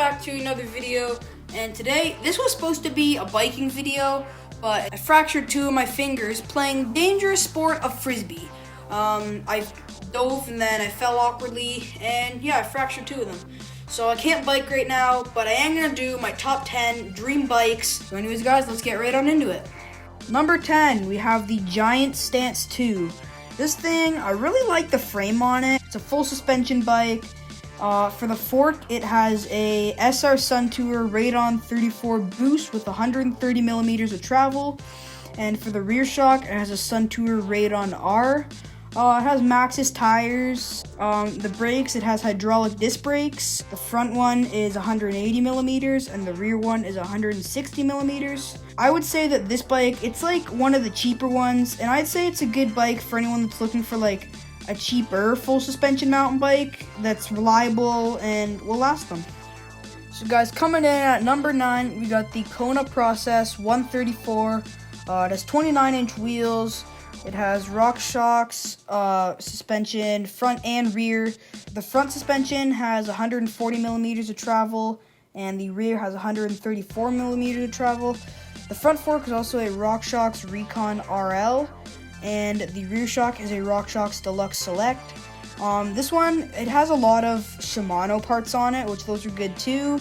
back to another video, and today, this was supposed to be a biking video, but I fractured two of my fingers playing dangerous sport of frisbee. I dove and then I fell awkwardly, and yeah, I fractured two of them. So I can't bike right now, but I am gonna do my top 10 dream bikes. So anyways guys, let's get right on into it. Number 10, we have the Giant Stance 2. This thing, I really like the frame on it. It's a full suspension bike. For the fork, it has a SR Sun Tour Radon 34 boost with 130 millimeters of travel. And for the rear shock, it has a Sun Tour Radon R. It has Maxxis tires. The brakes, it has hydraulic disc brakes. The front one is 180 millimeters and the rear one is 160 millimeters. I would say that this bike, it's like one of the cheaper ones, and I'd say it's a good bike for anyone that's looking for like a cheaper full suspension mountain bike that's reliable and will last them. So guys, coming in at number 9, we got the Kona Process 134. It has 29-inch wheels. It has RockShox suspension, front and rear. The front suspension has 140 millimeters of travel, and the rear has 134 millimeters of travel. The front fork is also a RockShox Recon RL, and the rear shock is a RockShox Deluxe Select. This one, it has a lot of Shimano parts on it, which those are good too.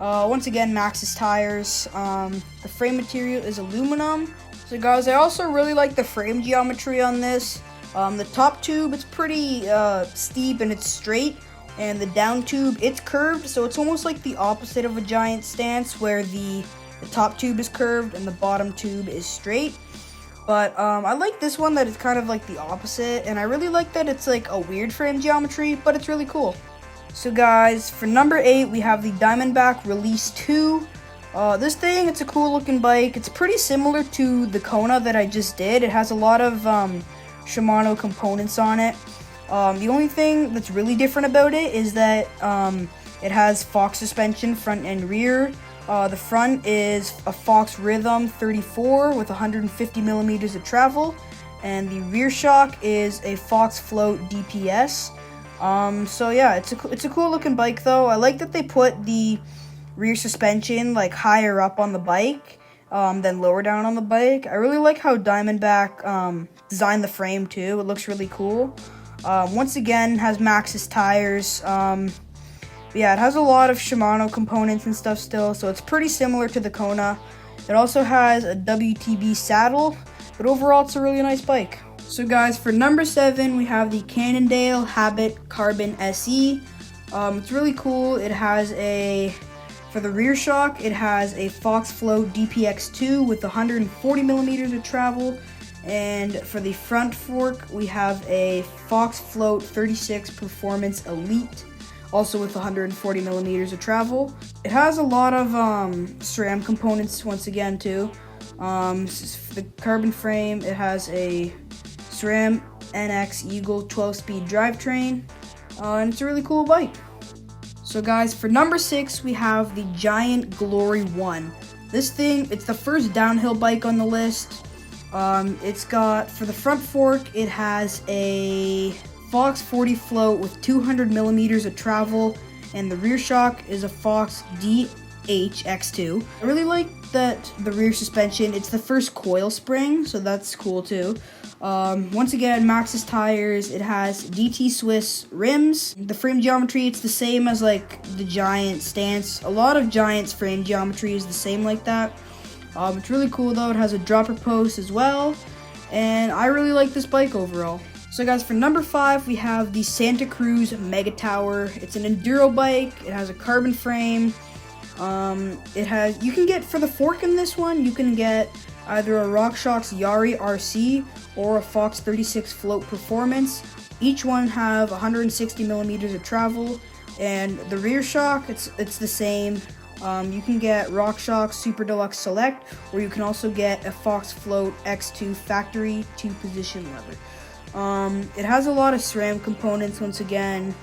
Once again, Maxxis tires. The frame material is aluminum. So guys, I also really like the frame geometry on this. The top tube, it's pretty steep and it's straight, and the down tube, it's curved, so it's almost like the opposite of a Giant Stance, where the top tube is curved and the bottom tube is straight. But I like this one that it's kind of like the opposite, and I really like that it's like a weird frame geometry, but it's really cool. So guys, for number 8, we have the Diamondback Release 2. This thing, it's a cool looking bike. It's pretty similar to the Kona that I just did. It has a lot of Shimano components on it. The only thing that's really different about it is that it has Fox suspension front and rear. The front is a Fox Rhythm 34 with 150 millimeters of travel, and the rear shock is a Fox Float DPS. So yeah, it's a cool looking bike though. I like that they put the rear suspension like higher up on the bike than lower down on the bike. I really like how Diamondback designed the frame too. It looks really cool. Once again, has Maxxis tires. Yeah, it has a lot of Shimano components and stuff still, so it's pretty similar to the Kona. It also has a WTB saddle, but overall it's a really nice bike. So guys, for number 7, we have the Cannondale Habit Carbon SE. It's really cool. It has for the rear shock, it has a Fox Float DPX2 with 140 millimeters of travel. And for the front fork, we have a Fox Float 36 Performance Elite, also with 140 millimeters of travel. It has a lot of SRAM components once again too. The carbon frame, it has a SRAM NX Eagle 12-speed drivetrain, and it's a really cool bike. So guys, for number 6, we have the Giant Glory 1. This thing, it's the first downhill bike on the list. It's got, for the front fork, it has a Fox 40 float with 200 millimeters of travel, and the rear shock is a Fox DHX2. I really like that the rear suspension, it's the first coil spring, so that's cool too. Once again, Maxxis tires. It has DT Swiss rims. The frame geometry, it's the same as like the Giant Stance. A lot of Giant's frame geometry is the same like that. It's really cool though. It has a dropper post as well, and I really like this bike overall. So guys, for number 5, we have the Santa Cruz Mega Tower. It's an enduro bike. It has a carbon frame. You can get, for the fork in this one, you can get either a RockShox Yari RC or a Fox 36 Float Performance. Each one have 160 millimeters of travel, and the rear shock, it's the same. You can get RockShox Super Deluxe Select, or you can also get a Fox Float X2 Factory 2-position lever. It has a lot of SRAM components once again,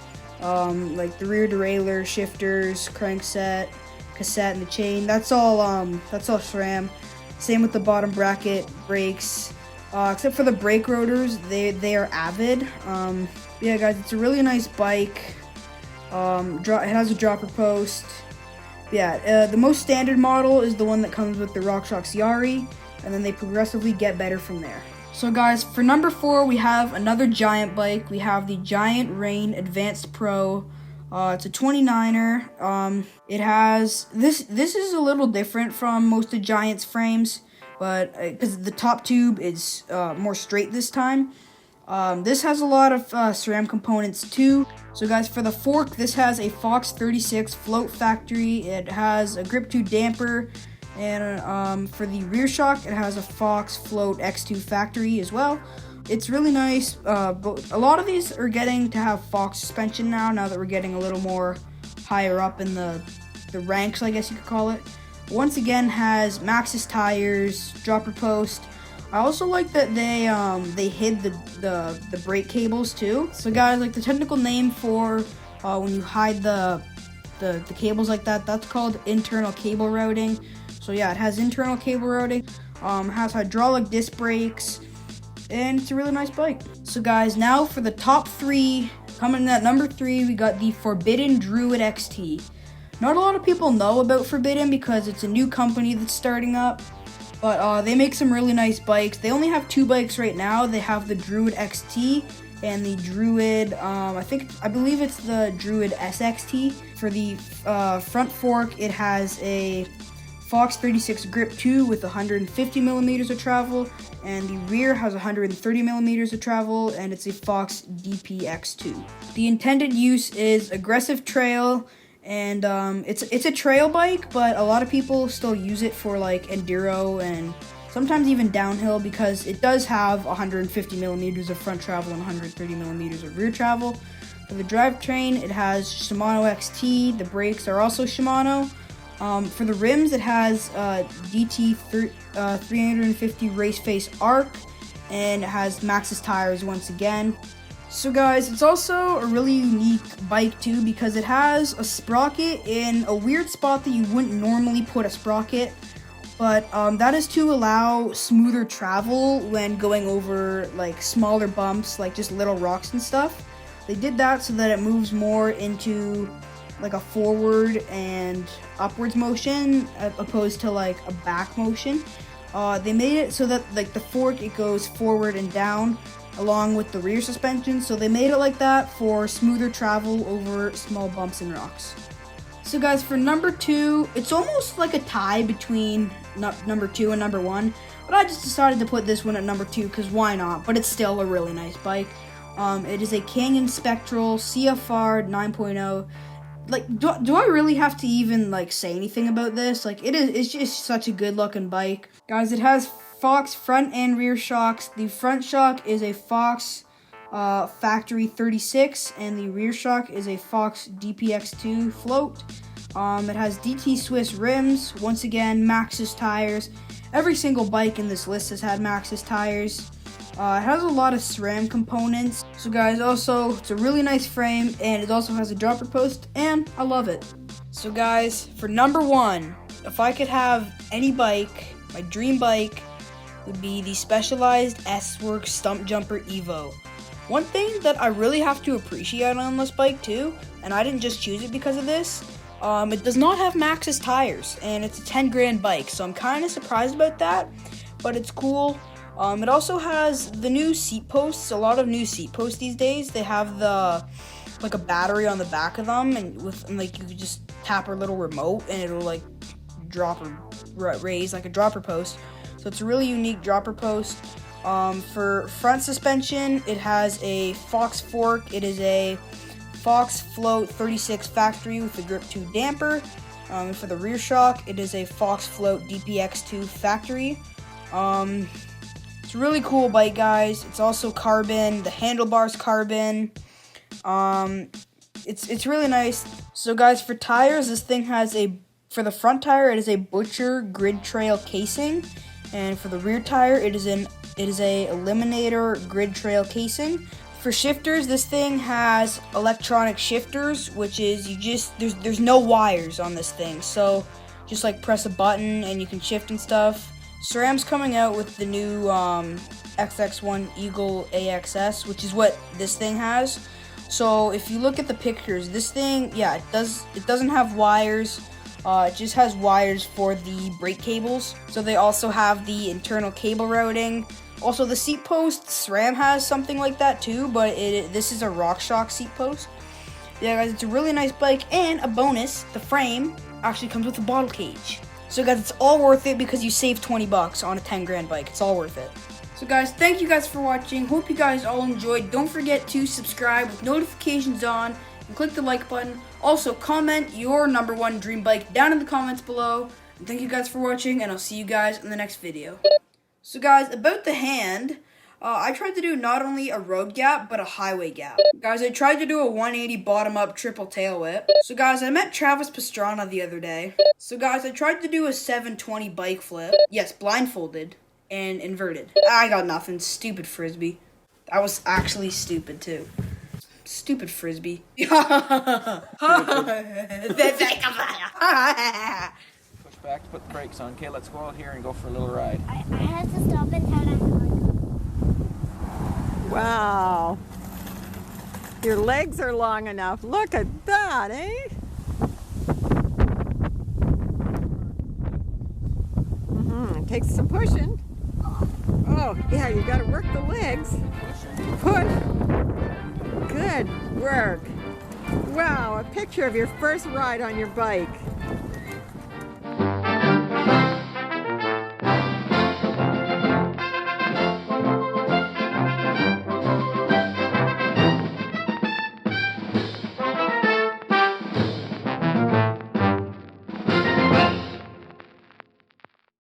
like the rear derailleur, shifters, crankset, cassette, and the chain. That's all SRAM. Same with the bottom bracket, brakes, except for the brake rotors, they are Avid. Yeah guys, it's a really nice bike. It has a dropper post. Yeah, the most standard model is the one that comes with the RockShox CRE, and then they progressively get better from there. So guys, for number 4, we have another Giant bike. We have the Giant Rain Advanced Pro. It's a 29er. It has, this is a little different from most of Giant's frames, but because the top tube is more straight this time. This has a lot of SRAM components too. So guys, for the fork, this has a Fox 36 float factory. It has a Grip 2 damper. And for the rear shock, it has a Fox Float X2 factory as well. It's really nice, but a lot of these are getting to have Fox suspension now that we're getting a little more higher up in the ranks, I guess you could call it. Once again, has Maxxis tires, dropper post. I also like that they hid the brake cables too. So guys, like the technical name for when you hide the cables like that, that's called internal cable routing. So yeah, it has internal cable routing, has hydraulic disc brakes, and it's a really nice bike. So guys, now for the top 3, coming in at number 3, we got the Forbidden Druid XT. Not a lot of people know about Forbidden because it's a new company that's starting up, but they make some really nice bikes. They only have 2 bikes right now. They have the Druid XT and the Druid, I believe it's the Druid SXT. For the front fork, it has a Fox 36 Grip 2 with 150 millimeters of travel, and the rear has 130 millimeters of travel, and it's a Fox DPX2. The intended use is aggressive trail, and it's a trail bike, but a lot of people still use it for like enduro and sometimes even downhill because it does have 150 millimeters of front travel and 130 millimeters of rear travel. For the drivetrain, it has Shimano XT. The brakes are also Shimano. For the rims, it has DT 350 race face arc, and it has Maxxis tires once again. So guys, it's also a really unique bike too because it has a sprocket in a weird spot that you wouldn't normally put a sprocket, but that is to allow smoother travel when going over like smaller bumps, like just little rocks and stuff. They did that so that it moves more into like a forward and upwards motion opposed to like a back motion. They made it so that like the fork, it goes forward and down along with the rear suspension, so they made it like that for smoother travel over small bumps and rocks. So guys, for number 2, it's almost like a tie between number 2 and number 1, but I just decided to put this one at number 2 because why not, but it's still a really nice bike. It is a Canyon Spectral CR9 9.0. Like, do I really have to even like say anything about this? Like, it's just such a good looking bike. Guys, it has Fox front and rear shocks. The front shock is a Fox factory 36, and the rear shock is a Fox DPX2 float. It has DT Swiss rims, once again Maxxis tires. Every single bike in this list has had Maxxis tires. It has a lot of SRAM components. So guys, also, it's a really nice frame, and it also has a dropper post, and I love it. So guys, for number 1, if I could have any bike, my dream bike would be the Specialized S-Works Stumpjumper EVO. One thing that I really have to appreciate on this bike too, and I didn't just choose it because of this, it does not have Maxxis tires, and it's a 10 grand bike, so I'm kind of surprised about that, but it's cool. It also has the new seat posts. A lot of new seat posts these days, they have like a battery on the back of them, and like you could just tap a little remote and it'll like drop or raise like a dropper post. So it's a really unique dropper post. For front suspension, it has a Fox fork. It is a Fox Float 36 factory with a Grip 2 damper. For the rear shock, it is a Fox Float DPX2 factory. It's a really cool bike, guys. It's also carbon. The handlebars carbon. It's really nice. So guys, for tires, this thing has for the front tire, it is a Butcher Grid Trail casing, and for the rear tire, it is a Eliminator Grid Trail casing. For shifters, this thing has electronic shifters, which is there's no wires on this thing, so just like press a button and you can shift and stuff. SRAM's coming out with the new XX1 Eagle AXS, which is what this thing has. So if you look at the pictures, this thing, yeah, it doesn't have wires. It just has wires for the brake cables. So they also have the internal cable routing. Also, the seat post, SRAM has something like that too, but this is a RockShox seat post. Yeah, guys, it's a really nice bike, and a bonus, the frame actually comes with a bottle cage. So guys, it's all worth it because you save 20 bucks on a 10 grand bike. It's all worth it. So guys, thank you guys for watching. Hope you guys all enjoyed. Don't forget to subscribe with notifications on and click the like button. Also, comment your #1 dream bike down in the comments below. And thank you guys for watching, and I'll see you guys in the next video. So guys, about the hand, I tried to do not only a road gap, but a highway gap. Guys, I tried to do a 180 bottom up triple tail whip. So guys, I met Travis Pastrana the other day. So guys, I tried to do a 720 bike flip. Yes, blindfolded and inverted. I got nothing. Stupid frisbee. That was actually stupid too. Stupid frisbee. Push back to put the brakes on. Okay, let's go out here and go for a little ride. I have to stop and turn on. Wow. Your legs are long enough. Look at that, eh? Takes some pushing. Oh, yeah, you got to work the legs. Push. Good work. Wow, a picture of your first ride on your bike.